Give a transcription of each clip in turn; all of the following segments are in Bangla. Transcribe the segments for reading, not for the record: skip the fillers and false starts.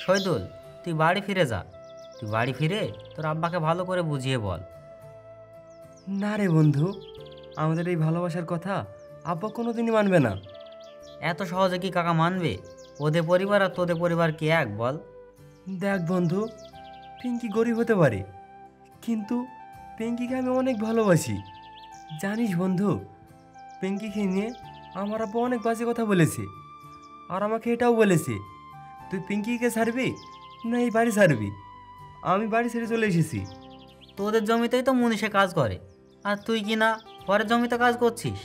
শহীদুল, তুই বাড়ি ফিরে যা। তুই বাড়ি ফিরে তোর আব্বাকে ভালো করে বুঝিয়ে বল। না রে বন্ধু, আমাদের এই ভালোবাসার কথা আব্বা কোনোদিনই মানবে না। এত সহজে কি কাকা মানবে? ওদের পরিবার আর তোদের পরিবার কি এক বল? দেখ বন্ধু, পিঙ্কি গরিব হতে পারে, কিন্তু পিঙ্কিকে আমি অনেক ভালোবাসি। জানিস বন্ধু, পিঙ্কিকে নিয়ে আমার আব্বা অনেক বাজে কথা বলেছে, আর আমাকে এটাও বলেছে তুই পিঙ্কিকে ছাড়বি না এই বাড়ি ছাড়বি। আমি বাড়ি ছেড়ে চলে এসেছি। তোদের জমিতেই তো মুনিশে কাজ করে, আর তুই কি না পরের জমিতে কাজ করছিস?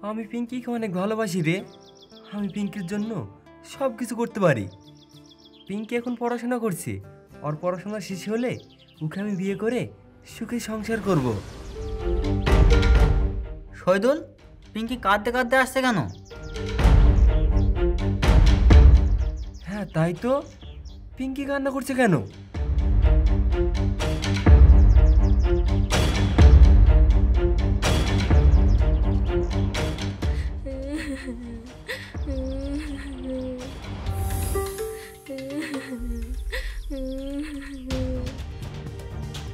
আমি পিঙ্কিকে অনেক ভালোবাসি রে। আমি পিঙ্কির জন্য সব কিছু করতে পারি। পিঙ্কি এখন পড়াশোনা করছে, আর পড়াশোনা শেষ হলে ওকে আমি বিয়ে করে সুখে সংসার করব। শহীদুল, পিঙ্কি কাঁদতে কাঁদতে আসছে কেন? হ্যাঁ তাই তো, পিঙ্কি কান্না করছে কেন?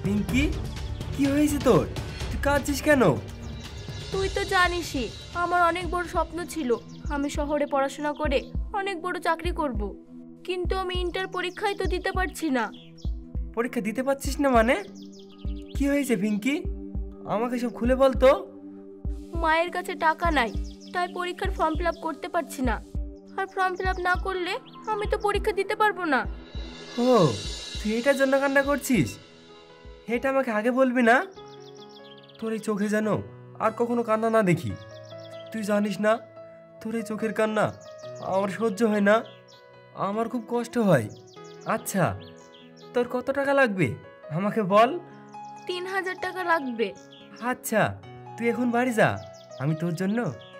পিঙ্কি, কি হয়েছে তোর? তুই কাঁদছিস কেন? তুই তো জানিসই আমার অনেক বড় স্বপ্ন ছিল আমি শহরে পড়াশোনা করে অনেক বড় চাকরি করব, কিন্তু আমি ইন্টার পরীক্ষায় তো দিতে পারছি না। পরীক্ষা দিতে পারছিস না মানে? কি হয়েছে পিঙ্কি, আমাকে সব খুলে বল তো। মায়ের কাছে টাকা নাই, তাই পরীক্ষার ফর্ম ফিল আপ করতে পারছি না, আর ফর্ম ফিল আপ না করলে আমি তো পরীক্ষা দিতে পারবো না। ও, তুই এটার জন্য কান্না করছিস? এটা আমাকে আগে বলবি না? তোর এই চোখে যেন আর কখনো কান্না না দেখি। তুই জানিস না, তোর এই চোখের কান্না আমার সহ্য হয় না, আমার খুব কষ্ট হয়। আচ্ছা, তোর কত টাকা লাগবে আমাকে বল। 3000 টাকা লাগবে। আচ্ছা, তুই এখন বাড়ি যা, আমি তোর জন্য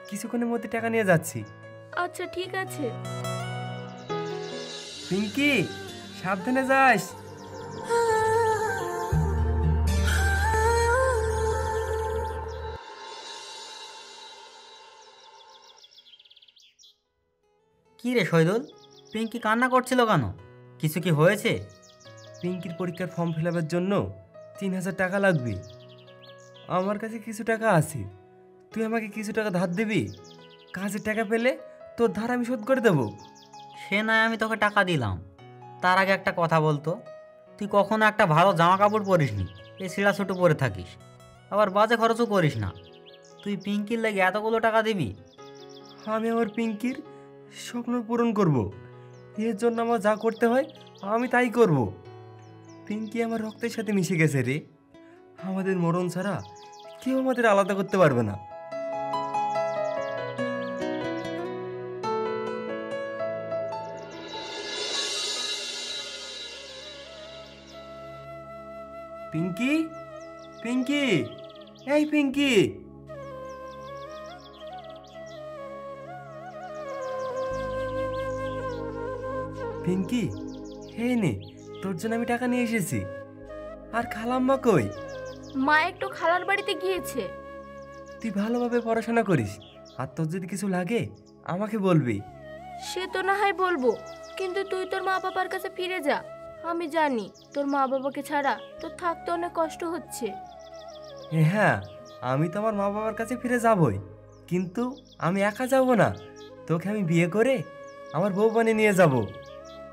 কিছুক্ষণের মধ্যে টাকা নিয়ে যাচ্ছি। আচ্ছা ঠিক আছে। পিঙ্কি, সাবধানে যাস। কি রে শহীদুল, পিঙ্কি কান্না করছিল কেন? কিছু কি হয়েছে? পিঙ্কির পরীক্ষার ফর্ম ফিল আপের জন্য 3000 টাকা লাগবে। আমার কাছে কিছু টাকা আছে, তুই আমাকে কিছু টাকা ধার দিবি? কাজের টাকা পেলে তোর ধার আমি শোধ করে দেবো। সে নয় আমি তোকে টাকা দিলাম, তার আগে একটা কথা বলতো। তুই কখনো একটা ভালো জামা কাপড় পরিস নি, এই ছিঁড়া ছোটো পরে থাকিস, আবার বাজে খরচও করিস না। তুই পিঙ্কির লেগে এতগুলো টাকা দিবি? আমি আমার পিঙ্কির স্বপ্ন পূরণ করব, এর জন্য আমার যা করতে হয় আমি তাই করব। পিঙ্কি আমার রক্তের সাথে মিশে গেছে রে, আমাদের মরণ ছাড়া কেউ আমাদের আলাদা করতে পারবে না। পিঙ্কি, পিঙ্কি, এই পিঙ্কি। পিঙ্কি, হে নে, তোর জন্য আমি টাকা নিয়ে এসেছি। আর খালাম্মা কই? মা একটু খালার বাড়িতে গিয়েছে। তুই ভালোভাবে পড়াশোনা করিস, আর তোর যদি কিছু লাগে আমাকে বলবি। সে তো না হয় বলবো, কিন্তু তুই তোর মা বাবার কাছে ফিরে যা। আমি জানি তোর মা বাবাকে ছাড়া তোর থাকতে অনেক কষ্ট হচ্ছে। হ্যাঁ, আমি তো আমার মা বাবার কাছে ফিরে যাবই, কিন্তু আমি একা যাব না, তোকে আমি বিয়ে করে আমার বউ বানিয়ে নিয়ে যাব।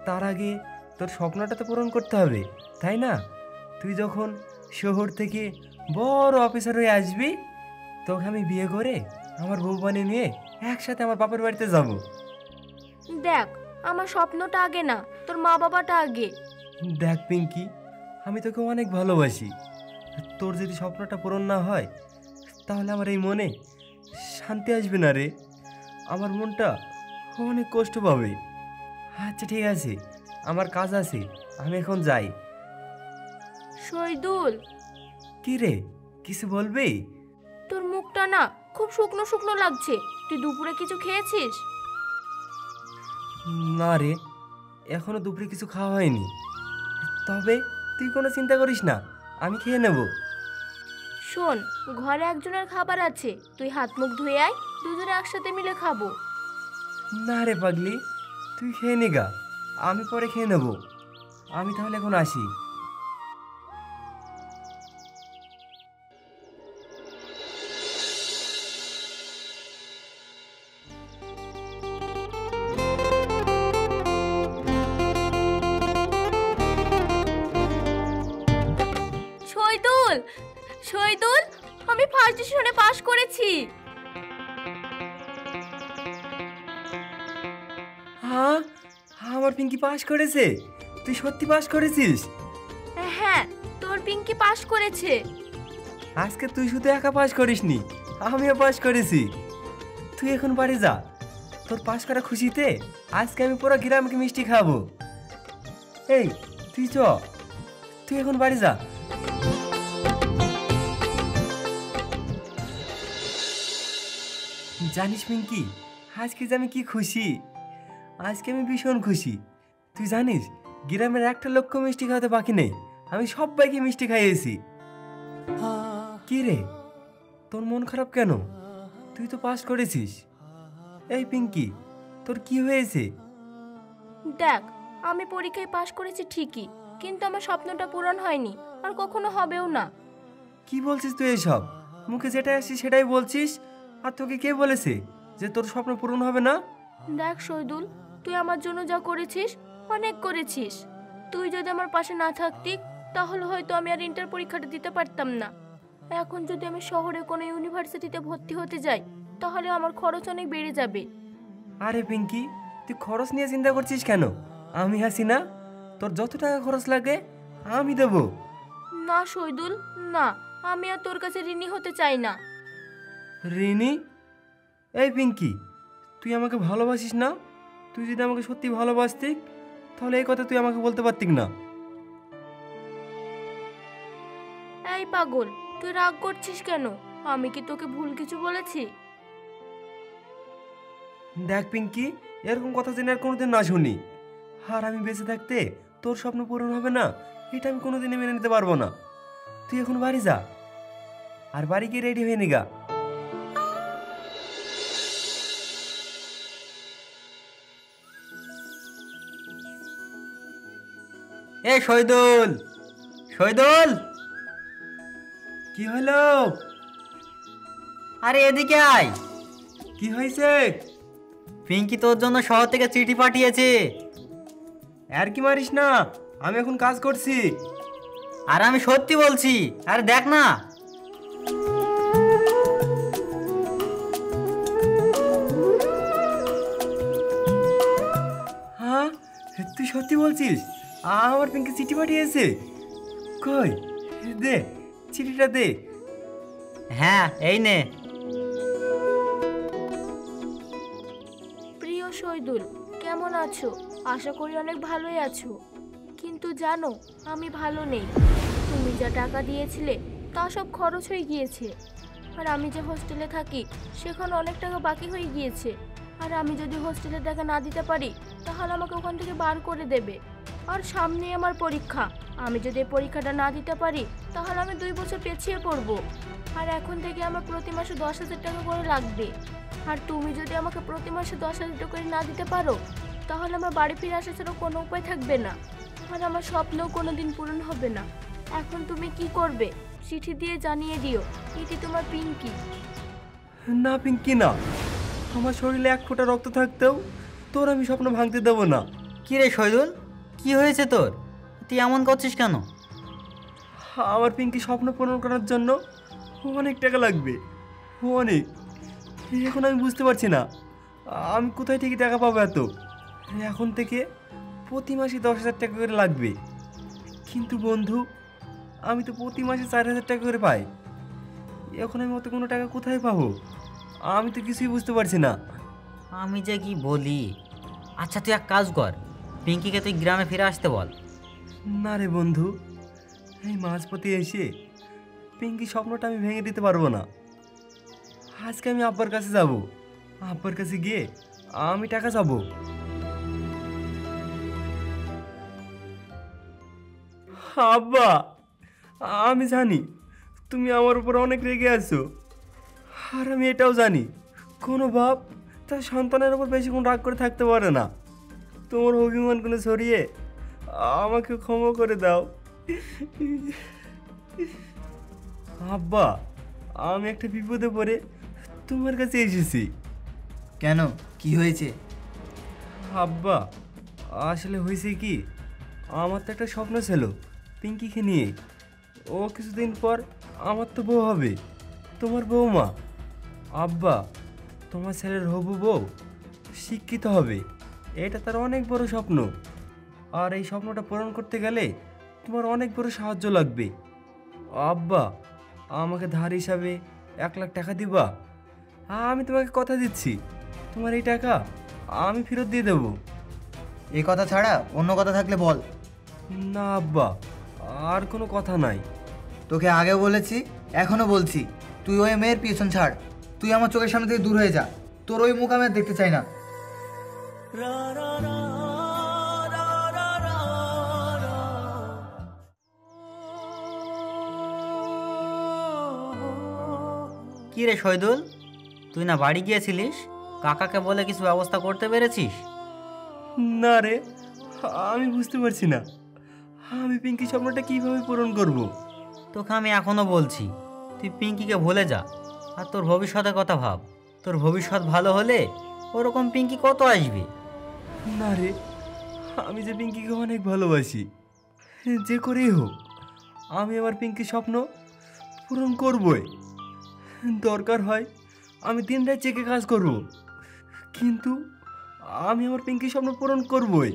তার আগে তোর স্বপ্নটা তো পূরণ করতে হবে, তাই না? তুই যখন শহর থেকে বড় অফিসার হয়ে আসবি, তোকে আমি বিয়ে করে আমার বউ বানিয়ে নিয়ে একসাথে আমার বাপের বাড়িতে যাব। দেখ, আমার স্বপ্নটা আগে না, তোর মা বাবাটা আগে। দেখ পিঙ্কি, আমি তোকে অনেক ভালোবাসি। তোর যদি স্বপ্নটা পূরণ না হয় তাহলে আমার এই মনে শান্তি আসবে না রে, আমার মনটা অনেক কষ্ট পাবে। আচ্ছা ঠিক আছে, আমার কাজ আছে, আমি এখন যাই। শহীদুল, কি রে, কিছু বলবি? তোর মুখটা না খুব শুকনো শুকনো লাগছে। তুই দুপুরে কিছু খেয়েছিস? না রে, এখনো দুপুরে কিছু খাওয়া হয়নি, তবে তুই কোনো চিন্তা করিস না, আমি খেয়ে নেব। শোন, ঘরে একজনের খাবার আছে, তুই হাত মুখ ধুয়ে আয়, দুজনে একসাথে মিলে খাবো। না রে পাগলি, তুই খেয়ে নে গা, আমি পরে খেয়ে নেব। আমি তাহলে এখন আসি। শহীদুল, শহীদুল, আমি ফার্স্ট ডিভিশনে পাশ করেছি। হ্যাঁ, আমার পিঙ্কি পাস করেছে। তুই সত্যি পাস করেছিস? হ্যাঁ, তোর পিঙ্কি পাশ করেছে। আজকে তুই শুধু একা পাস করিসনি, আমিও পাস করেছি। তুই এখন বাড়ি যা। তোর পাস করা খুশিতে আজকে আমি পুরো গ্রামকে মিষ্টি খাবো। এই তুই চ, তুই এখন বাড়ি যা। জানিস পিঙ্কি, আজকে যে আমি কি খুশি। আজকে আমি ভীষণ খুশি। তুই জানিস গ্রামের একটা লক্ষ মিষ্টি খাওয়াতে বাকি নেই, আমি সবাইকে মিষ্টি খাইয়েছি। কি রে, তোর মন খারাপ কেন? তুই তো পাস করেছিস। এই পিঙ্কি, তোর কি হয়েছে? দেখ, আমি পরীক্ষায় পাশ করেছি ঠিকই, কিন্তু আমার স্বপ্নটা পূরণ হয়নি, আর কখনো হবেও না। কি বলছিস তুই এসব? মুখে যেটা আসছিস সেটাই বলছিস। আর তোকে কে বলেছে যে তোর স্বপ্ন পূরণ হবে না? দেখ শহীদুল, তুই আমার জন্য যা করেছিস অনেক করেছিস। তুই যদি আমার পাশে না থাকতি তাহলে হয়তো আমি আর ইন্টার পরীক্ষাটা দিতে পারতাম না। এখন যদি আমি শহরে কোনো ইউনিভার্সিটিতে ভর্তি হতে যাই তাহলে আমার খরচ অনেক বেড়ে যাবে। আরে পিঙ্কি, তুই খরচ নিয়ে চিন্তা করছিস কেন? আমি আছি না, তোর যত টাকা খরচ লাগে আমি দেবো। না শহীদুল, না, আমি আর তোর কাছে ঋণী হতে চাই না। রিনি? এই পিঙ্কি, তুই আমাকে ভালোবাসিস না? তুই যদি আমাকে সত্যি ভালোবাসতিক তাহলে এই কথা তুই আমাকে বলতে পারতিক না। এই পাগল, তুই রাগ করছিস কেন? আমি কি তোকে ভুল কিছু বলেছি? দেখ পিঙ্কি, এরকম কথা জেনে আর কোনোদিন না শুনি। আর আমি বেঁচে থাকতে তোর স্বপ্ন পূরণ হবে না এটা আমি কোনোদিনই মেনে নিতে পারবো না। তুই এখন বাড়ি যা, আর বাড়ি গিয়ে রেডি হয়ে নিগা। এ শহীদুল, শহীদুল, কি হলো? আরে এদিকে আয়। কি হয়েছে? পিঙ্কি তোর জন্য শহর থেকে চিঠি পাঠিয়েছে। আর কি মারিস না, আমি এখন কাজ করছি। আর আমি সত্যি বলছি, আরে দেখ না। হ্যাঁ, তুই সত্যি বলছিস? আমার পিঙ্কি চিঠি পাঠিয়েছে? কই, দে চিঠিটা দে। হ্যাঁ, এই নে। প্রিয় শহীদুল, কেমন আছো? আশা করি অনেক ভালোই আছো। কিন্তু জানো, আমি ভালো নেই। তুমি যা টাকা দিয়েছিলে তা সব খরচ হয়ে গিয়েছে। আর আমি যে হোস্টেলে থাকি সেখানে অনেক টাকা বাকি হয়ে গিয়েছে। আর আমি যদি হোস্টেলের টাকা না দিতে পারি তাহলে আমাকে ওখান থেকে বার করে দেবে। আর সামনে আমার পরীক্ষা, আমি যদি এই পরীক্ষাটা না দিতে পারি তাহলে আমি 2 বছর পিছিয়ে পড়বো। আর এখন থেকে আমার প্রতি মাসে 10,000 টাকা করে লাগবে। আর তুমি যদি আমাকে প্রতি মাসে 10,000 টাকা করে না দিতে পারো তাহলে আমার বাড়ি ফিরে আসা ছাড়া কোনো উপায় থাকবে না। আর আমার স্বপ্নও কোনোদিন পূরণ হবে না। এখন তুমি কি করবে? চিঠি দিয়ে জানিয়ে দিও, এটি তোমার পিঙ্কি। না পিঙ্কি না, আমার শরীরে 1 ফোঁটা রক্ত থাকতেও তোর আমি স্বপ্ন ভাঙতে দেবো না। কি রে শহীদুল, কি হয়েছে তোর? তুই এমন করছিস কেন? আমার পিঙ্কি স্বপ্ন পূরণ করার জন্য অনেক টাকা লাগবে, অনেক। এখন আমি বুঝতে পারছি না আমি কোথায় থেকে টাকা পাবো এত। এখন থেকে প্রতি মাসে 10,000 টাকা করে লাগবে। কিন্তু বন্ধু, আমি তো প্রতি মাসে 4,000 টাকা করে পাই। এখন আমি অত কোনো টাকা কোথায় পাবো? আমি তো কিছুই বুঝতে পারছি না। আমি যে কি বলি। আচ্ছা তুই এক কাজ কর, পিঙ্কিকে তুই গ্রামে ফিরে আসতে বল। না রে বন্ধু, এই মাঝপথে এসে পিঙ্কি স্বপ্নটা আমি ভেঙে দিতে পারবো না। আজকে আমি আব্বার কাছে যাব, আব্বার কাছে গিয়ে আমি টাকা চাবো। আব্বা, আমি জানি তুমি আমার উপর অনেক রেগে আছো। আর আমি এটাও জানি কোনো বাপ তার সন্তানের উপর বেশিক্ষণ রাগ করে থাকতে পারে না। তোমার অভিমানগুলো সরিয়ে আমাকে ক্ষমা করে দাও। আব্বা, আমি একটা বিপদে পড়ে তোমার কাছে এসেছি। কেন, কি হয়েছে? আব্বা, আসলে হয়েছে কি, আমার তো একটা স্বপ্ন ছিল পিঙ্কিকে নিয়ে। ও কিছুদিন পর আমার তো বউ হবে, তোমার বউমা। আব্বা, তোমার ছেলের হবু বউ শিক্ষিত হবে, এটা তার অনেক বড় স্বপ্ন। আর এই স্বপ্নটা পূরণ করতে গেলে তোমার অনেক বড় সাহায্য লাগবে। আব্বা, আমাকে ধার হিসাবে 1 লাখ টাকা দিবা? আমি তোমাকে কথা দিচ্ছি, তোমার এই টাকা আমি ফেরত দিয়ে দেবো। এই কথা ছাড়া অন্য কথা থাকলে বল। না আব্বা, আর কোনো কথা নাই। তোকে আগেও বলেছি, এখনো বলছি, তুই ওই মেয়ের পিছন ছাড়। তুই আমার চোখের সামনে থেকে দূর হয়ে যা। তোর ওই মুখ আমি আর দেখতে চাই না। কি রে শহীদুল, তুই না বাড়ি গিয়েছিলিস? কাকাকে বলে কিছু ব্যবস্থা করতে পেরেছিস? না রে, আমি বুঝতে পারছি না আমি পিঙ্কি স্বপ্নটা কিভাবে পূরণ করব। তোকে আমি এখনো বলছি, তুই পিঙ্কিকে ভুলে যা আর তোর ভবিষ্যতের কথা ভাব। তোর ভবিষ্যৎ ভালো হলে ওরকম পিঙ্কি কত আসবে। না রে, আমি যে পিঙ্কিকে অনেক ভালোবাসি, যে করেই হোক আমি আমার পিঙ্কির স্বপ্ন পূরণ করবই। দরকার হয় আমি দিনরাত জেগে কাজ করব, কিন্তু আমি আমার পিঙ্কির স্বপ্ন পূরণ করবই।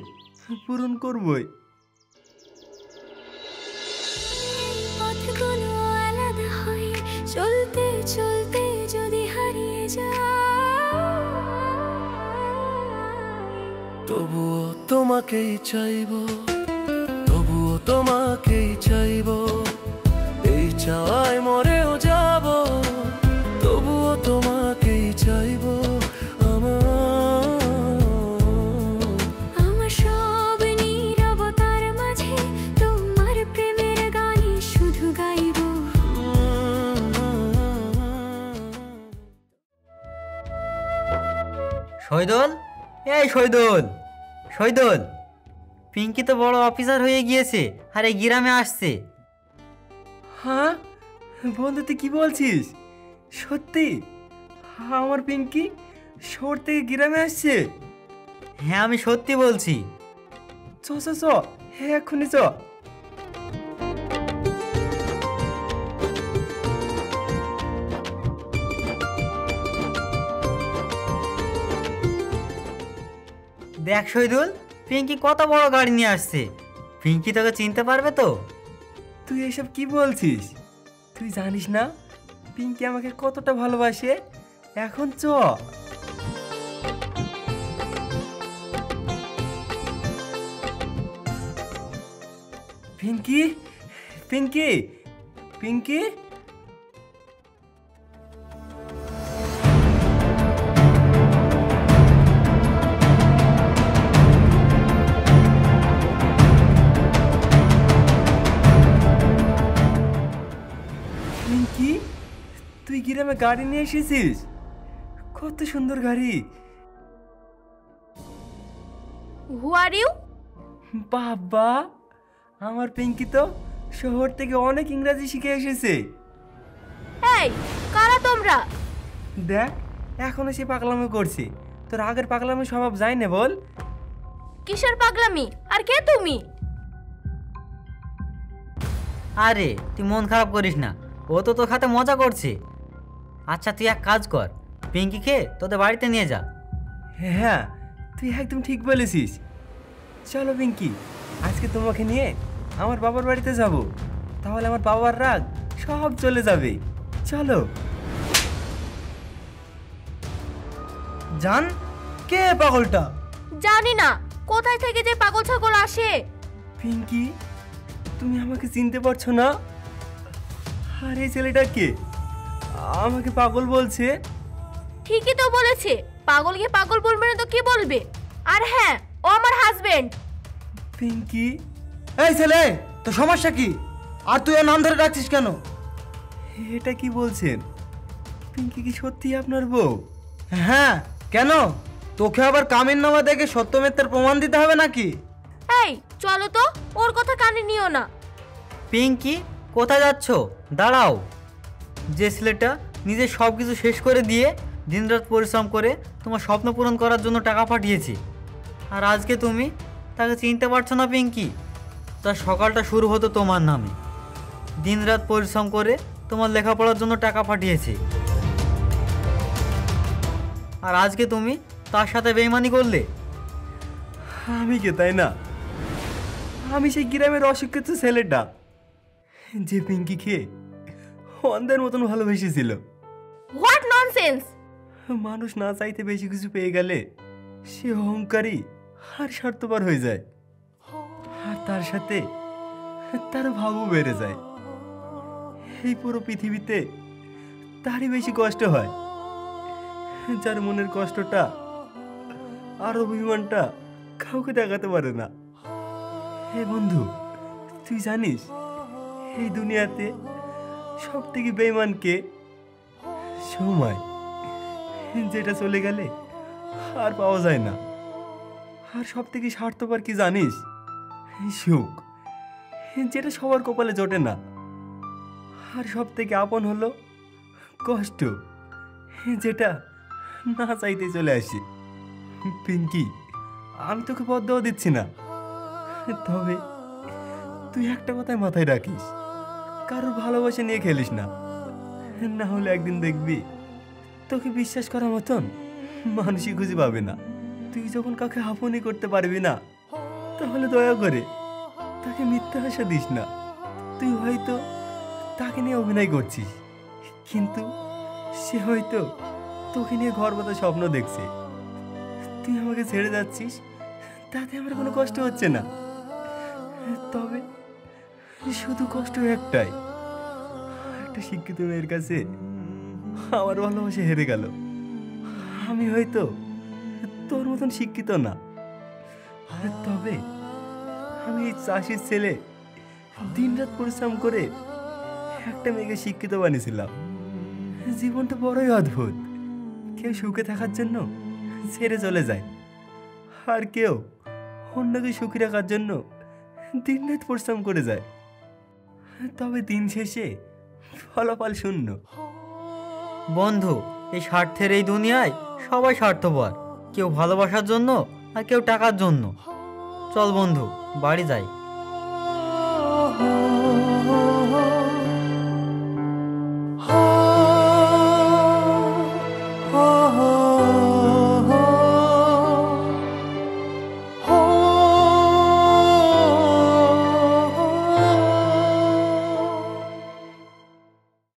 পথগুলো আলাদা হয়ে চলতে চলতে যদি হারিয়ে যায়, তবুও তোমাকেই চাইবো, তবুও তোমাকেই চাইবো, এই চাওয়ায় মরেও যাব, তবুও তোমাকেই চাইবো। আমার সব নীরবতার মাঝে তোমার প্রেমের গানই শুধু গাইবো। শহীদুল, এই শহীদুল, পিঙ্কি তো বড় অফিসার হয়ে গিয়েছে আর এই গ্রামে আসছে। হ্যাঁ বন্ধু, তুই কি বলছিস? সত্যি আমার পিঙ্কি শহর থেকে গ্রামে আসছে? হ্যাঁ, আমি সত্যি বলছি। চ চ চ, হ্যাঁ এক্ষুনি চ। দেখ শহীদুল, পিঙ্কি কত বড় গাড়ি নিয়ে আসছে। পিঙ্কি তোকে চিনতে পারবে তো? তুই এসব কি বলছিস? তুই জানিস না পিঙ্কি আমাকে কতটা ভালোবাসে? এখন চ। পিঙ্কি, পিঙ্কি, পিঙ্কি। পিঙ্কি, তুই গ্রামে গাড়ি নিয়ে এসেছিস? কত সুন্দর গাড়ি। হু আর ইউ? বাবা, আমার পিঙ্কি তো শহর থেকে অনেক ইংরেজি শিখে এসেছে। এই, কারা তোমরা? দেখ, এখনো সে পাগলামি করছে। তোর আগের পাগলামি স্বভাব যায় না বল? কিসের পাগলামি? আর কে তুমি? আরে তুই মন খারাপ করিস না, ও তো তোর সাথে মজা করছে। আচ্ছা তুই এক কাজ কর, পিঙ্কিকে তোদের বাড়িতে নিয়ে যা। হ্যাঁ, তুই একদম ঠিক বলেছিস। চলো পিঙ্কি, আজকে তোমাকে নিয়ে আমার বাবার বাড়িতে যাব, তাহলে আমার বাবার রাগ সব চলে যাবে। চলো। জান, কে পাগলটা? জানি না কোথায় থেকে যে পাগল ছাগল আসে। পিঙ্কি, তুমি আমাকে চিনতে পারছো না? আর এই ছেলেটা কে? আমাকে পাগল বলছে। ঠিকই তো বলেছে, পাগলকে পাগল বলবে না তো কি বলবে? আর হ্যাঁ, ও আমার হাজবেন্ড। পিঙ্কি, এই ছেলে, তো সমস্যা কি? আর তুই ওর নাম ধরে ডাকছিস কেন? এটা কি বলছেন? পিঙ্কি কি সত্যি আপনার বউ? হ্যাঁ, কেন? তোকে আবার কামের নামা দেখে সত্য মিথ্যার প্রমাণ দিতে হবে নাকি? এই চলো তো, ওর কথা কানে নিও না। পিঙ্কি, কোথায় যাচ্ছ? দাঁড়াও। যে ছেলেটা নিজের সব কিছু শেষ করে দিয়ে দিনরাত পরিশ্রম করে তোমার স্বপ্ন পূরণ করার জন্য টাকা পাঠিয়েছে, আর আজকে তুমি তাকে চিনতে পারছো না পিঙ্কি? তার সকালটা শুরু হতো তোমার নামে, দিনরাত পরিশ্রম করে তোমার লেখাপড়ার জন্য টাকা পাঠিয়েছে, আর আজকে তুমি তার সাথে বেইমানি করলে। আমি কে, তাই না? আমি সেই গ্রামের অশিক্ষিত ছেলেটা যে পিঙ্কিকে অন্ধের মতন ভালোবেসেছিল। What nonsense! মানুষ না চাইতে বেশি কিছু পেয়ে গেলে সে অহংকারী আর স্বার্থপর হয়ে যায়, আর তার সাথে তার ভাবও বেড়ে যায়। এই পুরো পৃথিবীতে তারই বেশি কষ্ট হয়, যার মনের কষ্টটা আর অভিমানটা কাউকে দেখাতে পারে না। হে বন্ধু, তুই জানিস এই দুনিয়াতে সব থেকে বেঈমান কে? সময়, যেটা চলে গেলে আর পাওয়া যায় না। আর সব থেকে স্বার্থপর কি জানিস? সুখ, যেটা সবার কপালে জোটে না। আর সব থেকে আপন হলো কষ্ট, যেটা না চাইতে চলে আসে। পিঙ্কি, আমি তোকে বদদাও দিচ্ছি না, তবে তুই একটা কথাই মাথায় রাখিস, কারোর ভালোবাসা নিয়ে খেলিস না, না হলে একদিন দেখবি তোকে বিশ্বাস করার মতন মানুষই খুঁজে পাবে না। তুই যখন কাউকে আপনই করতে পারবি না, তাহলে দয়া করে তাকে মিথ্যা আশা দিস না। তুই হয়তো তাকে নিয়ে অভিনয় করছিস, কিন্তু সে হয়তো তোকে নিয়ে ঘর বাঁধা স্বপ্ন দেখছে। তুই আমাকে ছেড়ে যাচ্ছিস, তাতে আমার কোনো কষ্ট হচ্ছে না, তবে শুধু কষ্ট একটাই, একটা শিক্ষিত মেয়ের কাছে আমার ভালোবাসা হেরে গেল। আমি হয়তো তোর মতন শিক্ষিত না, তবে আমি এই চাষির ছেলে দিনরাত পরিশ্রম করে একটা মেয়েকে শিক্ষিত বানিয়েছিলাম। জীবনটা বড়ই অদ্ভুত, কেউ সুখে থাকার জন্য ছেড়ে চলে যায়, আর কেউ অন্যকে সুখী রাখার জন্য দিনরাত পরিশ্রম করে যায়, তবে দিন শেষে ফলাফল শূন্য। বন্ধু, এই স্বার্থের এই দুনিয়ায় সবাই স্বার্থপর, কেউ ভালোবাসার জন্য আর কেউ টাকার জন্য। চল বন্ধু, বাড়ি যাই।